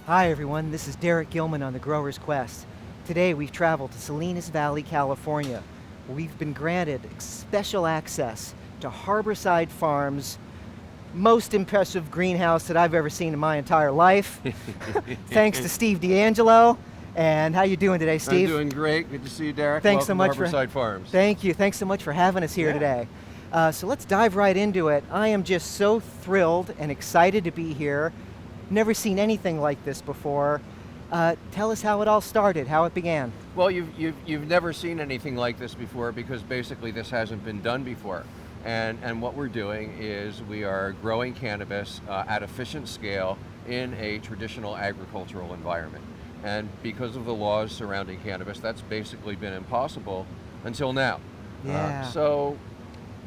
Hi everyone, this is Derek Gilman on the Grower's Quest. Today we've traveled to Salinas Valley, California. We've been granted special access to Harborside Farms' most impressive greenhouse that I've ever seen in my entire life. Thanks to Steve DeAngelo. And how you doing today, Steve? I'm doing great. Good to see you, Derek. Thanks Welcome so much to Harborside Farms. Thank you. Thanks so much for having us here today. So let's dive right into it. I am just so thrilled and excited to be here. Never seen anything like this before. Tell us how it all started, how it began. Well, you've never seen anything like this before because basically this hasn't been done before. And what we're doing is we are growing cannabis at efficient scale in a traditional agricultural environment. And because of the laws surrounding cannabis, that's basically been impossible until now. Yeah. So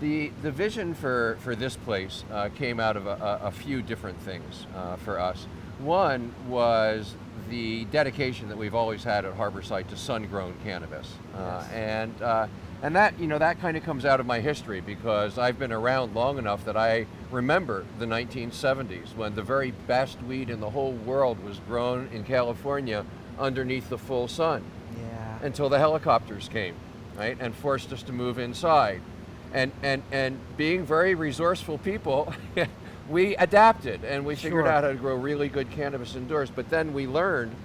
the vision for this place came out of a few different things for us. One was the dedication that we've always had at Harborside to sun-grown cannabis. And that, that kind of comes out of my history because I've been around long enough that I remember the 1970s when the very best weed in the whole world was grown in California underneath the full sun. Yeah. Until the helicopters came, right, and forced us to move inside. And being very resourceful people, we adapted and we figured out how to grow really good cannabis indoors. But then we learned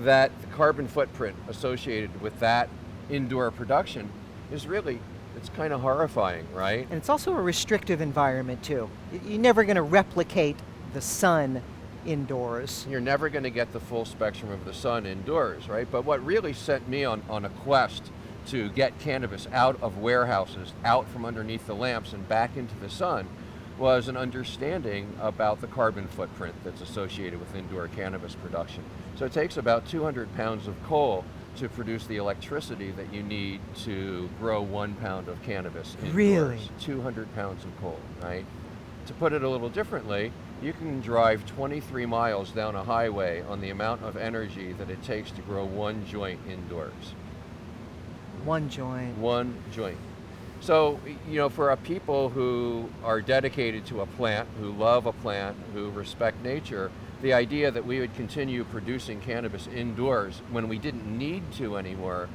that the carbon footprint associated with that indoor production is really, it's kind of horrifying, right? And it's also a restrictive environment too. You're never going to replicate the sun indoors. You're never going to get the full spectrum of the sun indoors, right? But what really sent me on a quest to get cannabis out of warehouses, out from underneath the lamps and back into the sun was an understanding about the carbon footprint that's associated with indoor cannabis production. So it takes about 200 pounds of coal to produce the electricity that you need to grow 1 pound of cannabis indoors. Really? 200 pounds of coal, right? To put it a little differently, you can drive 23 miles down a highway on the amount of energy that it takes to grow one joint indoors. One joint. One joint. So, for a people who are dedicated to a plant, who love a plant, who respect nature, the idea that we would continue producing cannabis indoors when we didn't need to anymore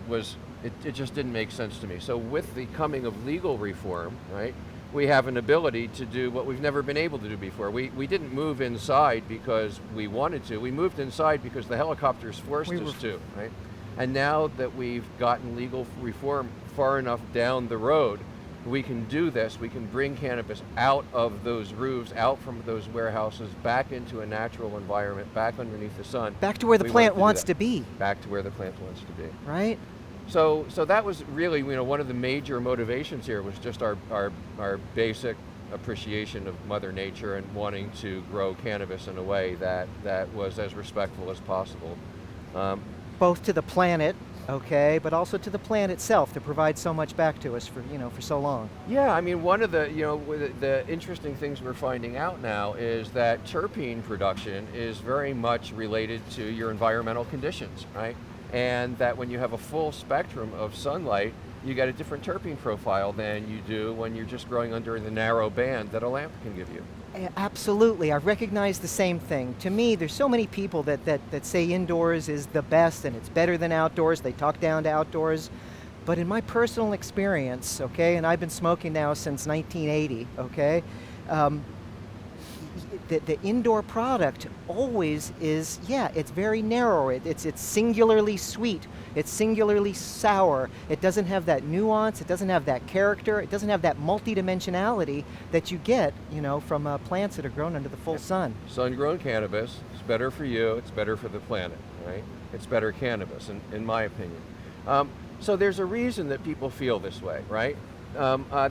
it just didn't make sense to me. So with the coming of legal reform, right, we have an ability to do what we've never been able to do before. We didn't move inside because we wanted to. We moved inside because the helicopters forced us to, right? And now that we've gotten legal reform far enough down the road, we can do this. We can bring cannabis out of those roofs, out from those warehouses, back into a natural environment, back underneath the sun. Back to where the plant wants to be. Back to where the plant wants to be. Right? So that was really, one of the major motivations here was just our basic appreciation of Mother Nature and wanting to grow cannabis in a way that was as respectful as possible. Both to the planet, okay, but also to the plant itself to provide so much back to us for so long. Yeah, I mean, one of the interesting things we're finding out now is that terpene production is very much related to your environmental conditions, right? And that when you have a full spectrum of sunlight, you get a different terpene profile than you do when you're just growing under the narrow band that a lamp can give you. Absolutely, I've recognized the same thing. To me, there's so many people that say indoors is the best and it's better than outdoors. They talk down to outdoors. But in my personal experience, okay, and I've been smoking now since 1980, okay, the indoor product always is, it's very narrow. It's singularly sweet. It's singularly sour. It doesn't have that nuance. It doesn't have that character. It doesn't have that multidimensionality that you get, from plants that are grown under the full sun. Sun-grown cannabis is better for you. It's better for the planet, right? It's better cannabis, in my opinion. So there's a reason that people feel this way, right?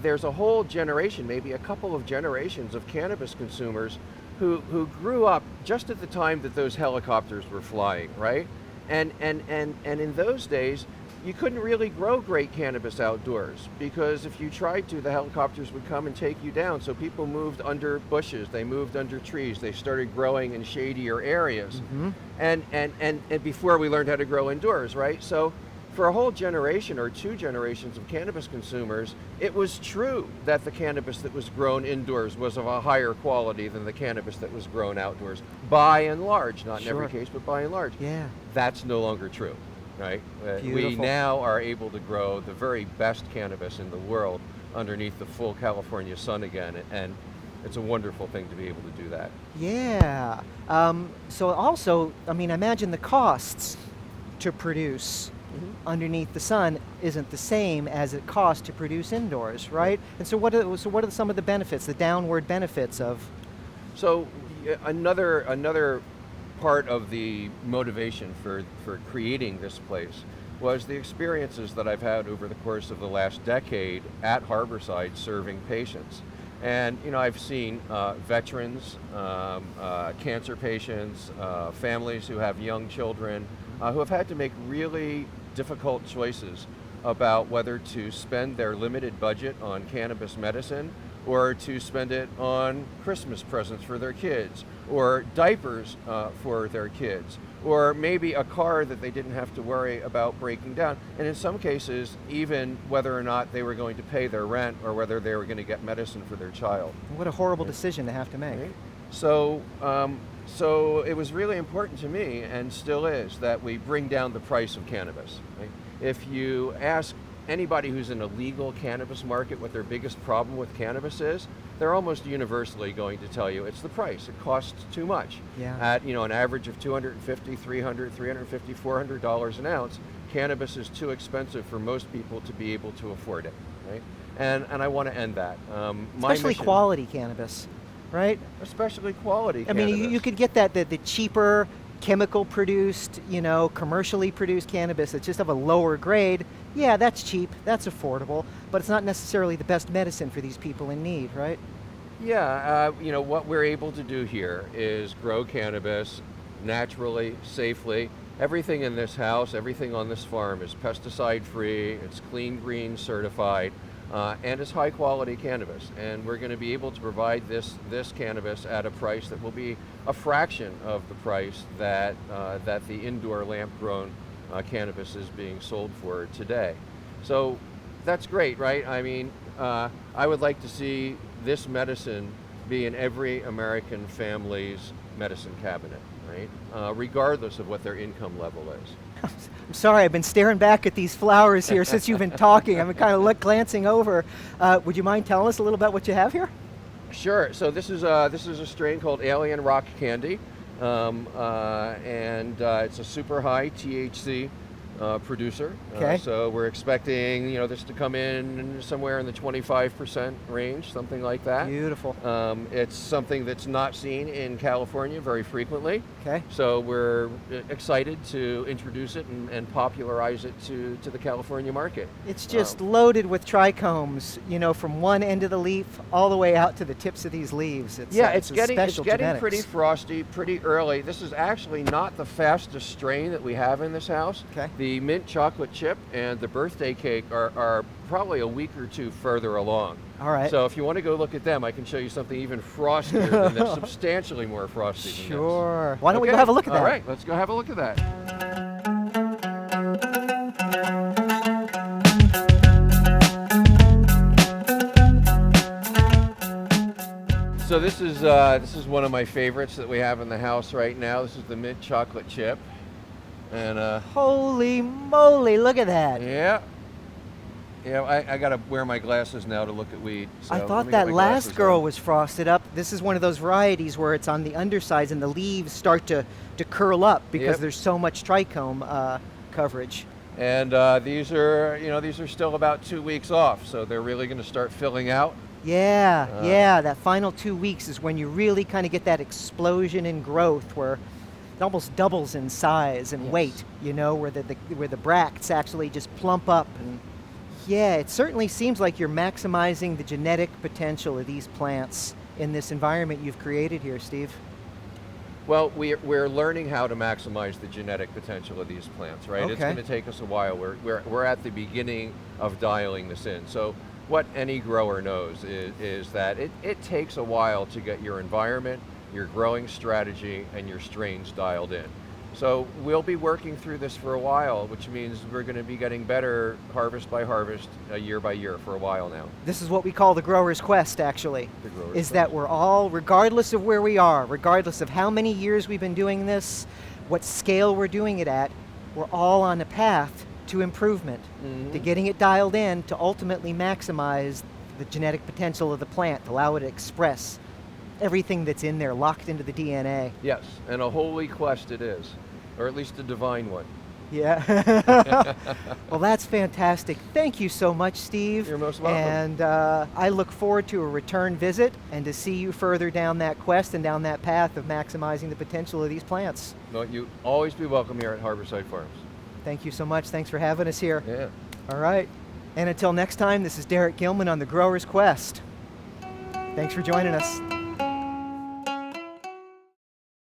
There's a whole generation, maybe a couple of generations of cannabis consumers who grew up just at the time that those helicopters were flying, right? And in those days, you couldn't really grow great cannabis outdoors because if you tried to, the helicopters would come and take you down. So people moved under bushes, they moved under trees, they started growing in shadier areas. Mm-hmm. And before we learned how to grow indoors, right? So for a whole generation or 2 generations of cannabis consumers, it was true that the cannabis that was grown indoors was of a higher quality than the cannabis that was grown outdoors, by and large, not in every case, but by and large. Yeah. That's no longer true, right? We now are able to grow the very best cannabis in the world underneath the full California sun again, and it's a wonderful thing to be able to do that. Yeah. So also, I mean, imagine the costs to produce underneath the sun isn't the same as it costs to produce indoors, right? And so what are some of the benefits, the downward benefits of? So another part of the motivation for creating this place was the experiences that I've had over the course of the last decade at Harborside serving patients. And I've seen veterans, cancer patients, families who have young children, who have had to make really difficult choices about whether to spend their limited budget on cannabis medicine or to spend it on Christmas presents for their kids, or diapers for their kids, or maybe a car that they didn't have to worry about breaking down, and in some cases, even whether or not they were going to pay their rent or whether they were going to get medicine for their child. What a horrible decision to have to make. Right? So it was really important to me, and still is, that we bring down the price of cannabis. Right? If you ask anybody who's in a legal cannabis market what their biggest problem with cannabis is, they're almost universally going to tell you it's the price. It costs too much. Yeah. At an average of $250, $300, $350, $400 an ounce, cannabis is too expensive for most people to be able to afford it. Right? And I want to end that. Especially quality cannabis, right? Especially quality cannabis. I mean, you could get the cheaper, chemical produced, commercially produced cannabis that's just of a lower grade. Yeah, that's cheap, that's affordable, but it's not necessarily the best medicine for these people in need, right? Yeah, what we're able to do here is grow cannabis naturally, safely. Everything in this house, everything on this farm is pesticide free, it's clean green certified, and it's high quality cannabis. And we're going to be able to provide this cannabis at a price that will be a fraction of the price that the indoor lamp grown cannabis is being sold for today. So that's great, right? I mean, I would like to see this medicine be in every American family's medicine cabinet, right? Regardless of what their income level is. I'm sorry, I've been staring back at these flowers here since you've been talking. I'm kind of glancing over. Would you mind telling us a little about what you have here? Sure. So this is a strain called Alien Rock Candy, and it's a super high THC producer. Okay. So we're expecting this to come in somewhere in the 25% range, something like that. Beautiful. It's something that's not seen in California very frequently. Okay. So we're excited to introduce it and popularize it to the California market. It's just loaded with trichomes, from one end of the leaf all the way out to the tips of these leaves. It's getting genetics. Pretty frosty, pretty early. This is actually not the fastest strain that we have in this house. Okay. The mint chocolate chip and the birthday cake are probably a week or two further along. All right. So if you want to go look at them, I can show you something even frostier than this, substantially more frosty than this. Sure. Why don't we go have a look at that? All right, let's go have a look at that. So this is one of my favorites that we have in the house right now. This is the mint chocolate chip. And holy moly, look at that. Yeah, I gotta wear my glasses now to look at weed. So I thought that last girl was frosted up. This is one of those varieties where it's on the undersides and the leaves start to curl up because there's so much trichome coverage. And these are still about 2 weeks off, so they're really going to start filling out. Yeah, that final 2 weeks is when you really kind of get that explosion in growth where it almost doubles in size and weight, where the bracts actually just plump up. And yeah, it certainly seems like you're maximizing the genetic potential of these plants in this environment you've created here, Steve. Well, we're learning how to maximize the genetic potential of these plants, right? Okay. It's going to take us a while. We're at the beginning of dialing this in. So what any grower knows is that it takes a while to get your environment, your growing strategy, and your strains dialed in. So we'll be working through this for a while, which means we're going to be getting better harvest by harvest, year by year for a while now. This is what we call the grower's quest, actually. The grower's is quest. that we're all, regardless of where we are, regardless of how many years we've been doing this, what scale we're doing it at, we're all on a path to improvement, to getting it dialed in to ultimately maximize the genetic potential of the plant, to allow it to express everything that's in there, locked into the DNA. Yes, and a holy quest it is, or at least a divine one. Yeah. Well, that's fantastic. Thank you so much, Steve. You're most welcome. And I look forward to a return visit and to see you further down that quest and down that path of maximizing the potential of these plants. No, you always be welcome here at Harborside Farms. Thank you so much. Thanks for having us here. Yeah. All right. And until next time, this is Derek Gilman on The Grower's Quest. Thanks for joining us.